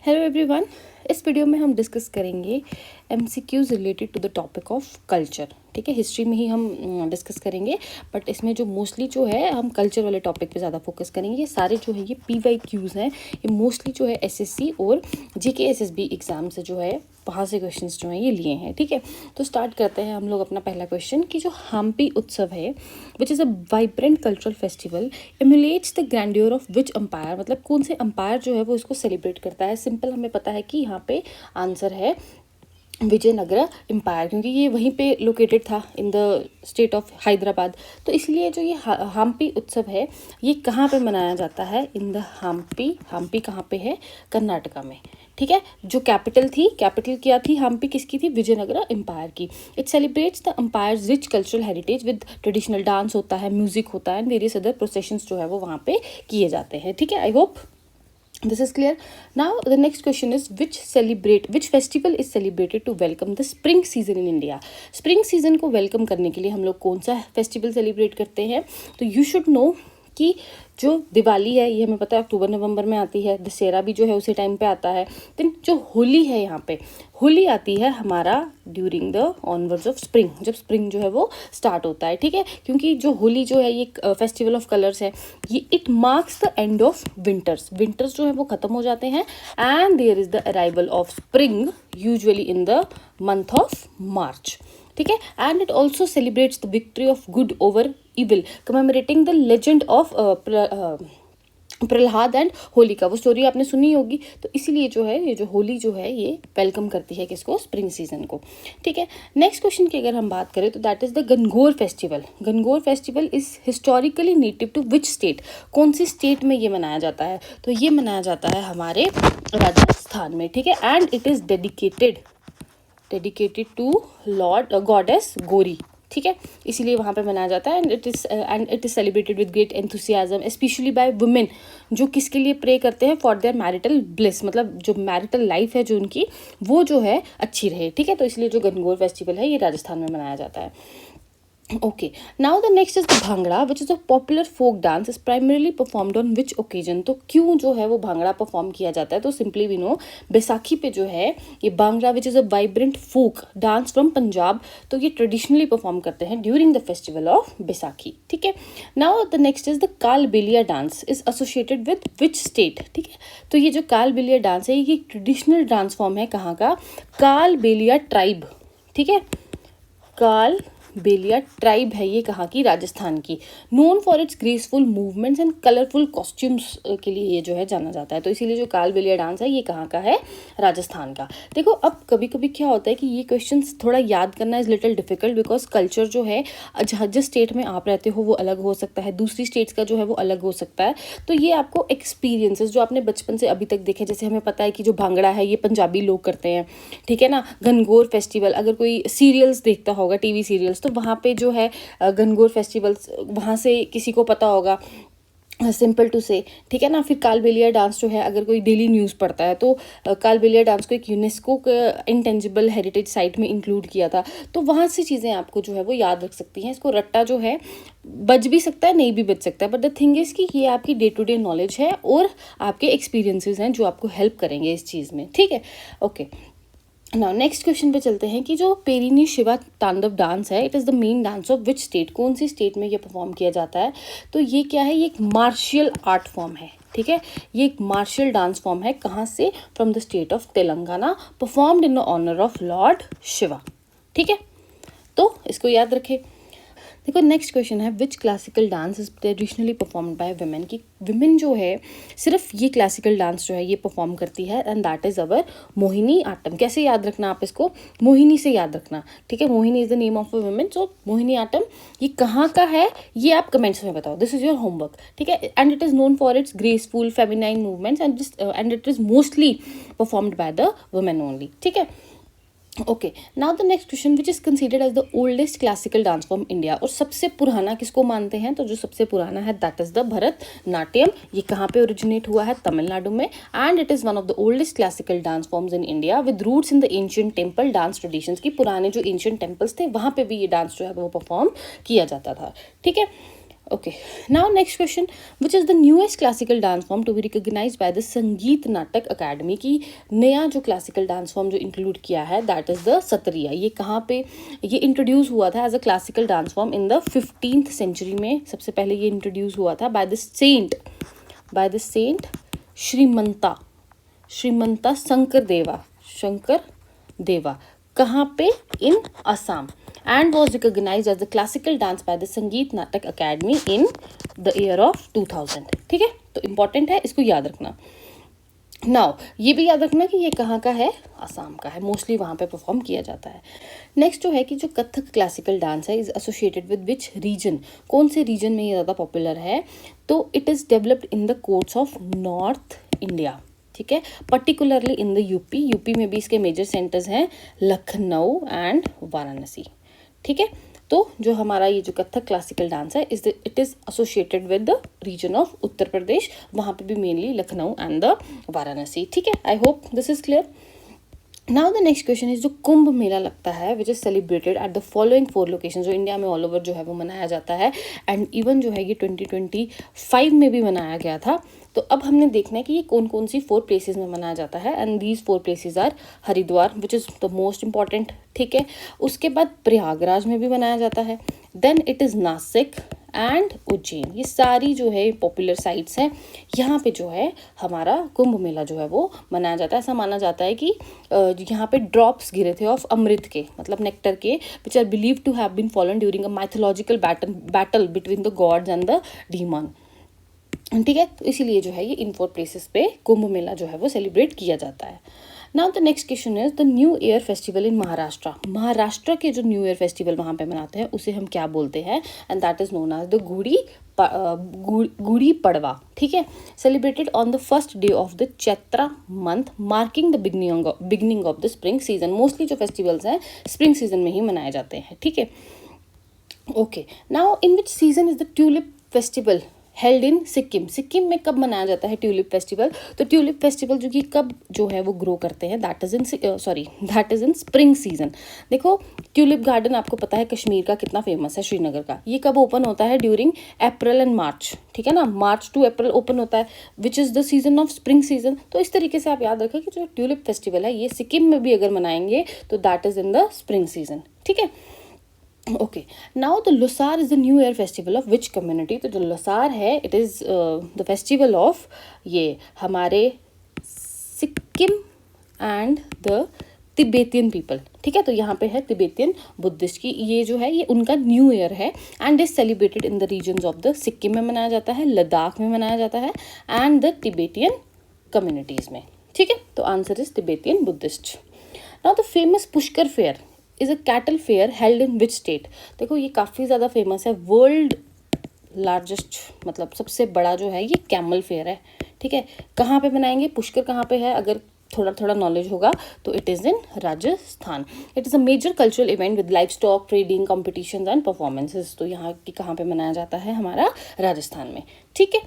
Hello everyone, इस video में हम डिस्कस करेंगे MCQs related to the topic of culture. ठीक है, हिस्ट्री में ही हम डिस्कस करेंगे, बट इसमें जो मोस्टली जो है हम कल्चर वाले टॉपिक पे ज़्यादा फोकस करेंगे। ये सारे जो है ये PYQs हैं, ये मोस्टली जो है SSC और GK/SSB एग्जाम से जो है वहाँ से क्वेश्चंस जो हैं ये लिए हैं। ठीक है, तो स्टार्ट करते हैं हम लोग अपना पहला क्वेश्चन कि जो हम्पी उत्सव है which is a vibrant cultural festival emulates the grandeur of which empire, मतलब कौन से अम्पायर जो है वो इसको सेलिब्रेट करता है। सिंपल हमें पता है कि यहाँ पे आंसर है विजयनगरा एम्पायर, क्योंकि ये वहीं पे लोकेटेड था in the state of Hyderabad. तो इसलिए जो ये हम्पी उत्सव है ये कहाँ पे मनाया जाता है? In the Hampi. हम्पी कहाँ पे है? कर्नाटका में। ठीक है, जो कैपिटल क्या थी हम्पी, किसकी थी? विजयनगरा एम्पायर की। It celebrates the empire's rich cultural heritage with traditional dance होता है, म्यूजिक होता है, एंड वेरियस अदर प्रोसेशंस जो है वो वहाँ पे किए जाते हैं। ठीक है, I hope this is clear. Now the next question is which festival is celebrated to welcome the spring season in India? Spring season को welcome करने के लिए हम लोग कौन सा festival celebrate करते हैं? तो you should know कि जो दिवाली है ये हमें पता है अक्टूबर नवंबर में आती है, दशहरा भी जो है उसी टाइम पे आता है। देन जो होली है, यहाँ पे होली आती है हमारा during the onwards of spring, जब स्प्रिंग जो है वो स्टार्ट होता है। ठीक है, क्योंकि जो होली जो है ये फेस्टिवल ऑफ कलर्स है, ये it marks the end of winters जो है वो खत्म हो जाते हैं, and there is the arrival of spring usually in the month of March. ठीक है, and it also celebrates the victory of good over evil, commemorating the legend of Prahlad and Holika. वो स्टोरी आपने सुनी होगी, तो इसीलिए जो है ये जो होली जो है ये वेलकम करती है किसको? स्प्रिंग सीजन को। ठीक है, नेक्स्ट क्वेश्चन की अगर हम बात करें तो that is the Gangaur festival. Gangaur festival is historically native to which state? कौन सी स्टेट में ये मनाया जाता है? तो ये मनाया जाता है हमारे राजस्थान में। ठीक है, and it is dedicated to lord goddess Gauri. ठीक है, इसीलिए वहाँ पे मनाया जाता है, and it is celebrated with great enthusiasm specially by women, जो किसके लिए प्रे करते हैं? फॉर देयर मैरिटल ब्लिस, मतलब जो मैरिटल लाइफ है जो उनकी वो जो है अच्छी रहे। ठीक है, तो इसलिए जो गणगौर फेस्टिवल है ये राजस्थान में मनाया जाता है। Okay, now the next is the bhangra, which is a popular folk dance, is primarily performed on which occasion? तो क्यों जो है वो भांगड़ा परफॉर्म किया जाता है? तो सिंपली वी नो बैसाखी पे जो है ये bhangra which is a vibrant folk dance from Punjab, तो ये ट्रेडिशनली परफॉर्म करते हैं during the festival of Baisakhi. ठीक है, now the next is the Kalbelia dance is associated with which state? ठीक है, तो ये जो कालबेलिया डांस है ये ट्रेडिशनल डांस फॉर्म है कहाँ का? कालबेलिया ट्राइब। ठीक है, कालबेलिया ट्राइब है ये कहाँ की? राजस्थान की। Known for its graceful movements and colourful costumes के लिए ये जो है जाना जाता है, तो इसीलिए जो कालबेलिया डांस है ये कहाँ का है? राजस्थान का। देखो, अब कभी कभी क्या होता है कि ये क्वेश्चन थोड़ा याद करना is little difficult, because culture जो है जिस स्टेट में आप रहते हो वो अलग हो सकता है, दूसरी स्टेट्स का जो है वो अलग हो सकता है। तो ये आपको एक्सपीरियंसेस जो आपने बचपन से अभी तक देखे, जैसे हमें पता है कि जो भांगड़ा है ये पंजाबी लोग करते हैं। ठीक है ना, गणगौर फेस्टिवल, अगर कोई सीरियल्स देखता होगा, TV सीरियल्स, तो वहाँ पे जो है गणगौर फेस्टिवल्स वहाँ से किसी को पता होगा, सिंपल टू से। ठीक है ना, फिर कालबेलिया डांस जो है अगर कोई डेली न्यूज़ पढ़ता है तो कालबेलिया डांस को एक यूनेस्को इंटेंजिबल हेरिटेज साइट में इंक्लूड किया था, तो वहाँ से चीज़ें आपको जो है वो याद रख सकती हैं। इसको रट्टा जो है बच भी सकता है, नहीं भी बच सकता है, बट द थिंग इज़ कि ये आपकी डे टू डे नॉलेज है और आपके एक्सपीरियंसेस हैं जो आपको हेल्प करेंगे इस चीज़ में। ठीक है, ओके। नाउ नेक्स्ट क्वेश्चन पे चलते हैं कि जो पेरिनी शिवा तांडव डांस है it is the main dance of which state? कौन सी स्टेट में ये परफॉर्म किया जाता है? तो ये क्या है? ये एक मार्शियल आर्ट फॉर्म है। ठीक है, ये एक मार्शियल डांस फॉर्म है, कहाँ से? From the state of Telangana, performed in the honour of lord Shiva. ठीक है, तो इसको याद रखें। देखो, नेक्स्ट क्वेश्चन है which classical dance is traditionally performed by women, की वुमेन जो है सिर्फ ये क्लासिकल डांस जो है ये परफॉर्म करती है, and that is our Mohiniyattam. कैसे याद रखना आप इसको? मोहिनी से याद रखना। ठीक है, Mohini is the name of a women, so Mohiniyattam ये कहाँ का है ये आप कमेंट्स में बताओ। This is your homework. ठीक है, and it is known for its graceful feminine movements and it is mostly performed by the women only. ठीक है, okay. Now the next question which is considered as the oldest classical dance form India, और सबसे पुराना किसको मानते हैं? तो जो सबसे पुराना है दैट इज द भरतनाट्यम। ये कहाँ पे ओरिजिनेट हुआ है? तमिलनाडु में, and it is one of the oldest classical dance forms in India with roots in the ancient temple dance traditions, की पुराने जो एंशियंट टेम्पल्स थे वहाँ पे भी ये डांस जो है वो परफॉर्म किया जाता था। ठीक है, Okay, now next question, which is the newest classical dance form to be recognized by the संगीत नाटक अकेडमी की नया जो क्लासिकल डांस फॉर्म जो इंक्लूड किया है दैट इज़ द सत्रिया। ये कहाँ पे ये इंट्रोड्यूस हुआ था as a classical dance form in the 15th century में। सबसे पहले ये इंट्रोड्यूस हुआ था by the saint Srimanta Shankar Deva. कहाँ पे? In Assam. And was recognize as the classical dance by the Sangeet Natak Akademi in the year of 2000। ठीक है, तो इम्पॉर्टेंट है, इसको याद रखना। नाउ ये भी याद रखना कि ये कहाँ का है, असम का है, मोस्टली वहाँ पे परफॉर्म किया जाता है। नेक्स्ट जो है कि जो कथक क्लासिकल डांस है is associated with which region, कौन से रीजन में ये ज़्यादा पॉपुलर है? तो it is developed in the courts of north India. ठीक है, पर्टिकुलरली इन द यूपी में भी इसके मेजर सेंटर्स हैं लखनऊ एंड वाराणसी। ठीक है, तो जो हमारा ये जो कथक क्लासिकल डांस है it is associated with the region of Uttar Pradesh, वहाँ पे भी mainly Lucknow and the Varanasi. ठीक है, I hope this is clear. Now the next question is जो कुंभ मेला लगता है which is celebrated at the following 4 location, जो इंडिया में ऑल ओवर जो है वो मनाया जाता है एंड इवन जो है ये 2025 में भी मनाया गया था। तो अब हमने देखना है कि ये कौन कौन सी 4 प्लेसेस में मनाया जाता है and these 4 places are Haridwar which is the most important. ठीक है, उसके बाद प्रयागराज में भी मनाया जाता है, then it is Nashik and Ujjain. ये सारी जो है पॉपुलर साइट्स हैं, यहाँ पे जो है हमारा कुंभ मेला जो है वो मनाया जाता है। ऐसा माना जाता है कि यहाँ पे ड्रॉप्स गिरे थे ऑफ अमृत के, मतलब नेक्टर के, which are believe to have been fallen during a mythological battle between the gods and the demon. ठीक है, तो इसीलिए जो है ये इन 4 प्लेसेस पे कुंभ मेला जो है वो सेलिब्रेट किया जाता है। Now the next question is the new year festival in Maharashtra के जो न्यू ईयर फेस्टिवल वहाँ पे मनाते हैं उसे हम क्या बोलते हैं? And that is known as the Gudi Padwa. ठीक है, celebrated on the first day of the Chaitra month marking the beginning of the spring season. Mostly जो फेस्टिवल्स हैं स्प्रिंग सीजन में ही मनाए जाते हैं। ठीक है, okay, now in which season is the tulip festival held in Sikkim में कब मनाया जाता है ट्यूलिप फेस्टिवल? तो ट्यूलिप फेस्टिवल जो कि कब जो है वो ग्रो करते हैं that is in spring season. देखो ट्यूलिप गार्डन आपको पता है कश्मीर का कितना फेमस है, श्रीनगर का। ये कब ओपन होता है? ड्यूरिंग अप्रैल एंड मार्च। ठीक है ना, मार्च टू अप्रैल ओपन होता है which is the season of spring season. तो इस तरीके से आप याद रखें कि जो ट्यूलिप फेस्टिवल है ये सिक्किम में भी अगर मनाएंगे तो that is in the spring season. ठीक है, okay, now the Losar is the new year festival of which community? तो जो लोसार है it is the festival of ये हमारे Sikkim and the Tibetan people. ठीक है, तो यहाँ पे है तिब्बतियन बुद्धिस्ट की, ये जो है ये उनका न्यू ईयर है and is celebrated in the regions of the Sikkim में मनाया जाता है, लद्दाख में मनाया जाता है एंड द तिब्बतियन कम्युनिटीज़ में। ठीक है, तो answer is Tibetan Buddhist. Now the famous Pushkar fair is a cattle fair held in which state? देखो ये काफ़ी ज़्यादा फेमस है, वर्ल्ड लार्जेस्ट मतलब सबसे बड़ा जो है ये कैमल फेयर है। ठीक है, कहाँ पे बनाएंगे? पुष्कर कहाँ पे है? अगर थोड़ा नॉलेज होगा तो it is in Rajasthan. It is a major cultural event with livestock trading competitions and performances. तो यहाँ की कहाँ पे मनाया जाता है? हमारा राजस्थान में। ठीक है,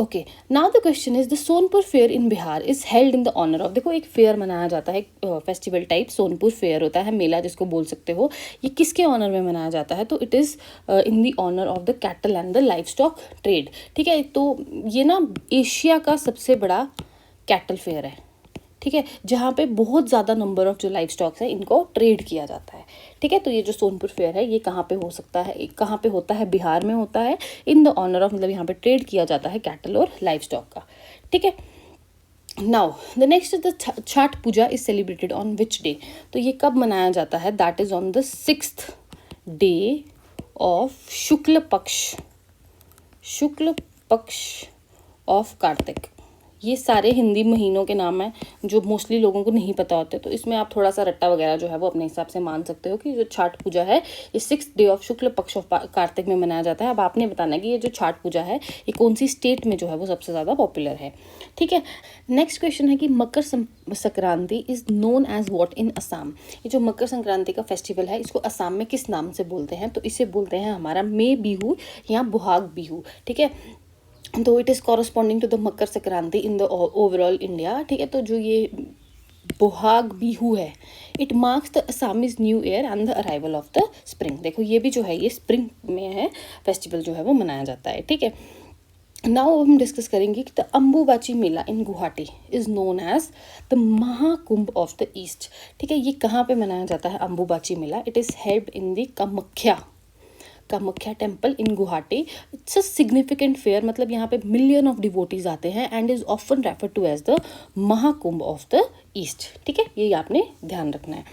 okay, now the question is the Sonpur fair in Bihar is held in the honour of. देखो एक फेयर मनाया जाता है, फेस्टिवल टाइप सोनपुर फेयर होता है, मेला जिसको बोल सकते हो। ये किसके ऑनर में मनाया जाता है? तो it is in the honour of the cattle and the livestock trade. ठीक है, तो ये ना एशिया का सबसे बड़ा कैटल फेयर है। ठीक है, जहाँ पे बहुत ज़्यादा नंबर ऑफ जो लाइव स्टॉक्स है इनको ट्रेड किया जाता है। ठीक है, तो ये जो सोनपुर फेयर है ये कहाँ पे हो सकता है? कहाँ पे होता है? बिहार में होता है, इन द ऑनर ऑफ, मतलब यहाँ पे ट्रेड किया जाता है कैटल और लाइव स्टॉक का। ठीक है, now the next is the Chhath Puja is celebrated on which day? तो ये कब मनाया जाता है? That is on the 6th day of Shukla Paksha of Kartik. ये सारे हिंदी महीनों के नाम हैं जो मोस्टली लोगों को नहीं पता होते, तो इसमें आप थोड़ा सा रट्टा वगैरह जो है वो अपने हिसाब से मान सकते हो कि जो छठ पूजा है ये 6th day of Shukla Paksha of Kartik में मनाया जाता है। अब आपने बताना है कि ये जो छठ पूजा है ये कौन सी स्टेट में जो है वो सबसे ज़्यादा पॉपुलर है। ठीक है, नेक्स्ट क्वेश्चन है कि Makar Sankranti is known as what in Assam? ये जो मकर संक्रांति का फेस्टिवल है इसको असम में किस नाम से बोलते हैं? तो इसे बोलते हैं हमारा मे बिहू या बुहाग बिहू। ठीक है, तो it is corresponding to the Makar Sankranti in the overall India. ठीक है, तो जो ये बोहाग बिहू है। It marks the Assamese new year and the arrival of the spring. देखो ये भी जो है ये स्प्रिंग में है, फेस्टिवल जो है वो मनाया जाता है, ठीक है। नाउ हम डिस्कस करेंगे कि the Ambubachi Mela in Guwahati is known as the Mahakumbh of the east, ठीक है। ये कहाँ पे मनाया जाता है Ambubachi Mela? It is held in the Kamakhya temple in Guwahati. It's a significant fair, मतलब यहाँ पे मिलियन ऑफ डिवोटीज आते हैं and is often refer to as the Mahakumbh of the east, ठीक है। ये आपने ध्यान रखना है।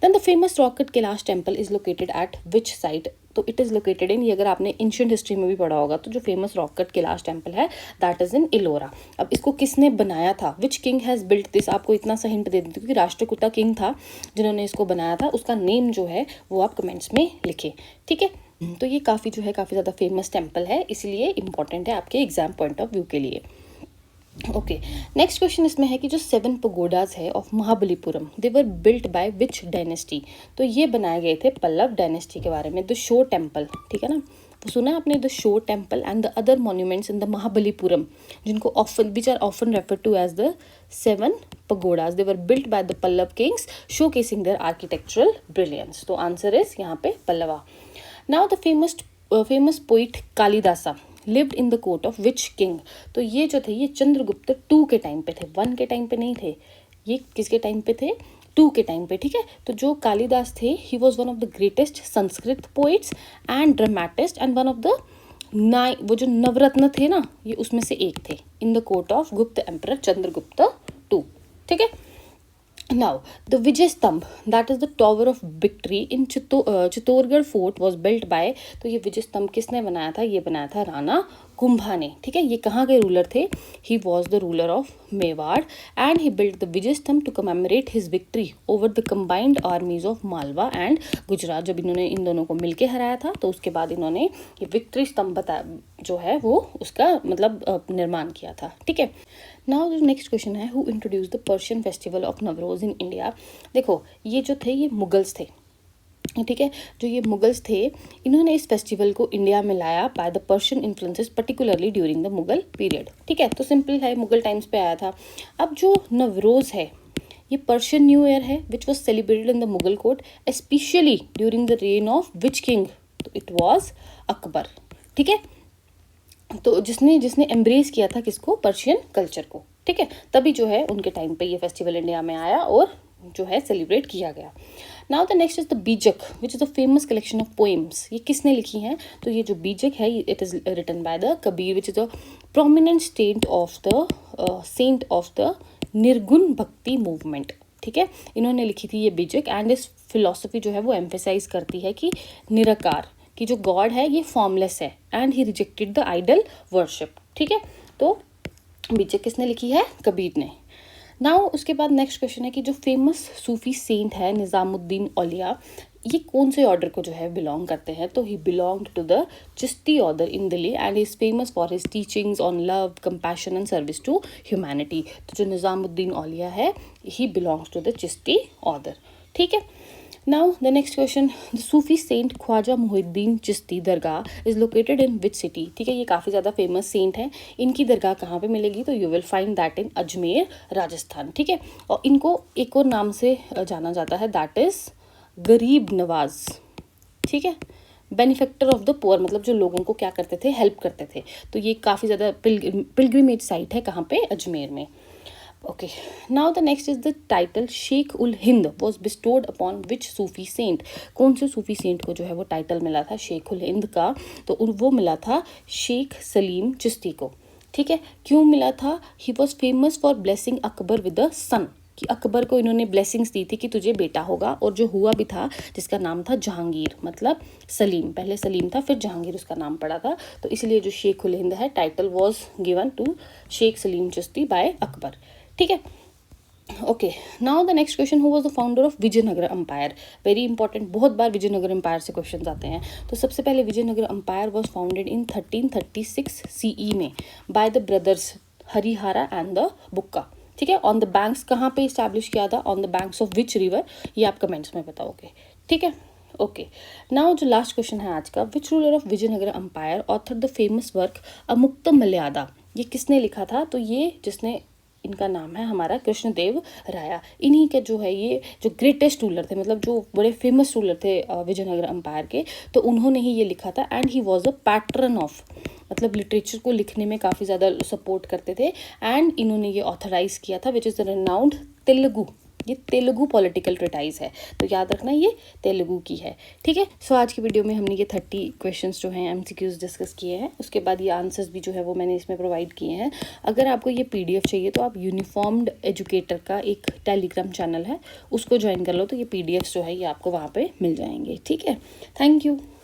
Then the famous rocket Kailash temple is located at which site? तो इट इज़ लोकेटेड इन, ये अगर आपने एंशिएंट हिस्ट्री में भी पढ़ा होगा तो जो फेमस रॉकेट कैलाश टेम्पल है दैट इज इन इलोरा। अब इसको किसने बनाया था? Which king has built this? आपको इतना सा हिंट दे देती हूँ कि राष्ट्रकूटा किंग था जिन्होंने इसको बनाया था, उसका नेम जो है वो आप कमेंट्स में लिखें, ठीक है। तो ये काफ़ी जो है काफ़ी ज़्यादा फेमस टेम्पल है, इसलिए इंपॉर्टेंट है आपके एग्जाम पॉइंट ऑफ व्यू के लिए। ओके, नेक्स्ट क्वेश्चन इसमें है कि जो 7 पगोडाज है of Mahabalipuram they were built by which dynasty? तो ये बनाए गए थे पल्लव डायनेस्टी के बारे में। द शो टेम्पल, ठीक है ना, तो सुना है आपने, the shore temple and the other monuments in the Mahabalipuram जिनको often which are often refer to as the 7 pagodas they were built by the Pallava kings showcasing their architectural brilliance. तो answer is यहाँ पे Pallava. Now the famous poet Kalidasa lived in the court of which king? तो ये जो थे ये चंद्रगुप्त 2 के time पे थे, 1 के टाइम पे नहीं थे। ये किसके टाइम पे थे? 2 के टाइम पे, ठीक है। तो जो कालिदास थे he was one of the greatest Sanskrit poets and dramatist and one of the वो जो नवरत्न थे ना ये उसमें से एक थे इन द कोर्ट ऑफ गुप्त एम्परर चंद्रगुप्त 2, ठीक है। Now, the Vijay Stambh, that is the Tower of Victory in Chittorgarh fort was built by, तो ये विजय स्तंभ किसने बनाया था? ये बनाया था राणा कुंभा ने, ठीक है। ये कहाँ के रूलर थे? He was the ruler of Mewar and he built the Vijay Stambh to commemorate his victory over the combined armies of Malwa and Gujarat. जब इन्होंने इन दोनों को मिलके हराया था तो उसके बाद इन्होंने ये विक्ट्री स्तंभ जो है वो उसका मतलब निर्माण किया था, ठीक है। नाउ जो नेक्स्ट क्वेश्चन है, who introduce the Persian festival of Navroz in India? देखो ये जो थे ये मुगल्स थे, ठीक है। जो ये मुगल्स थे इन्होंने इस फेस्टिवल को इंडिया में लाया by the Persian influences particularly during the Mughal period, ठीक है। तो सिंपल है, मुगल टाइम्स पे आया था। अब जो नवरोज है ये पर्शियन न्यू ईयर है which was celebrated in the Mughal court specially during the rain of which king? तो इट वॉज अकबर, ठीक है। तो जिसने एम्ब्रेस किया था किसको? पर्शियन कल्चर को, ठीक है। तभी जो है उनके टाइम पे ये फेस्टिवल इंडिया में आया और जो है सेलिब्रेट किया गया। Now the next is the Bijak which is the famous collection of poems. ये किसने लिखी हैं? तो ये जो बीजक है it is written by the Kabir which is the prominent saint of the Nirgun Bhakti movement, ठीक है। इन्होंने लिखी थी ये बीजक एंड इस फिलोसफी जो है वो एम्फेसाइज करती है कि निराकार कि जो गॉड है ये फॉर्मलेस है and he rejected the idol worship, ठीक है। तो बीजक किसने लिखी है? कबीर ने। नाउ उसके बाद नेक्स्ट क्वेश्चन है कि जो फेमस सूफी सेंट है निज़ामुद्दीन औलिया ये कौन से ऑर्डर को जो है बिलोंग करते हैं? तो he belonged to the Chishti order in Delhi and is famous for his teachings on love compassion and service to humanity. तो जो निज़ामुद्दीन औलिया है he belongs to the Chishti order, ठीक है। Now the next question, the Sufi saint Khwaja Muhiddin Chishti dargah is located in which city? ठीक है, ये काफ़ी ज़्यादा फेमस सेंट है। इनकी दरगाह कहाँ पे मिलेगी? तो you will find that in Ajmer Rajasthan, ठीक है। और इनको एक और नाम से जाना जाता है दैट इज़ गरीब नवाज, ठीक है, बेनिफेक्टर ऑफ द पुअर, मतलब जो लोगों को क्या करते थे, हेल्प करते थे। तो ये काफ़ी ज़्यादा पिलग्रिमेज साइट है कहाँ पे? अजमेर में। Okay, now the next is the title Sheikh ul Hind was bestowed upon which Sufi saint? कौन से सूफी सेंट को जो है वो टाइटल मिला था शेख उल हिंद का? तो वो मिला था शेख सलीम चिश्ती को, ठीक है। क्यों मिला था? He was famous for blessing Akbar with the son, कि अकबर को इन्होंने ब्लेसिंग्स दी थी कि तुझे बेटा होगा, और जो हुआ भी था जिसका नाम था जहांगीर, मतलब सलीम, पहले सलीम था फिर जहांगीर उसका नाम पड़ा था। तो इसलिए जो शेख उल हिंद है title was given to Sheikh Salim Chishti by Akbar, ठीक है। Okay, now the next question, who was the founder of Vijayanagara empire? Very important, बहुत बार विजयनगर एम्पायर से क्वेश्चन आते हैं। तो सबसे पहले Vijayanagara empire was founded in 1336 CE में by the brothers Harihara and the Bukka, ठीक है। ऑन द बैंक्स, कहाँ पे इस्टेब्लिश किया था? On the banks of which river? ये आप कमेंट्स में बताओगे, ठीक है। ओके, नाउ जो लास्ट क्वेश्चन है आज का, which ruler of Vijayanagara empire author the famous work Amuktamalyada? ये किसने लिखा था? तो ये जिसने इनका नाम है हमारा कृष्णदेव राया। इन्हीं के जो है ये जो ग्रेटेस्ट रूलर थे, मतलब जो बड़े फेमस रूलर थे विजयनगर एम्पायर के, तो उन्होंने ही ये लिखा था। And he was a pattern of, मतलब लिटरेचर को लिखने में काफ़ी ज़्यादा सपोर्ट करते थे। एंड इन्होंने ये ऑथराइज किया था विच इज़ द रेनाउंड तेलुगु, ये तेलुगु पॉलिटिकल ट्रिटाइज है, तो याद रखना ये तेलुगु की है। ठीक है, सो आज की वीडियो में हमने ये 30 क्वेश्चंस जो हैं एमसीक्यूज डिस्कस किए हैं, उसके बाद ये आंसर्स भी जो है वो मैंने इसमें प्रोवाइड किए हैं। अगर आपको ये पीडीएफ चाहिए तो आप यूनिफॉर्म्ड एजुकेटर का एक टेलीग्राम चैनल है, उसको ज्वाइन कर लो, तो ये पीडीएफ्स जो है ये आपको वहाँ पर मिल जाएंगे। ठीक है, थैंक यू।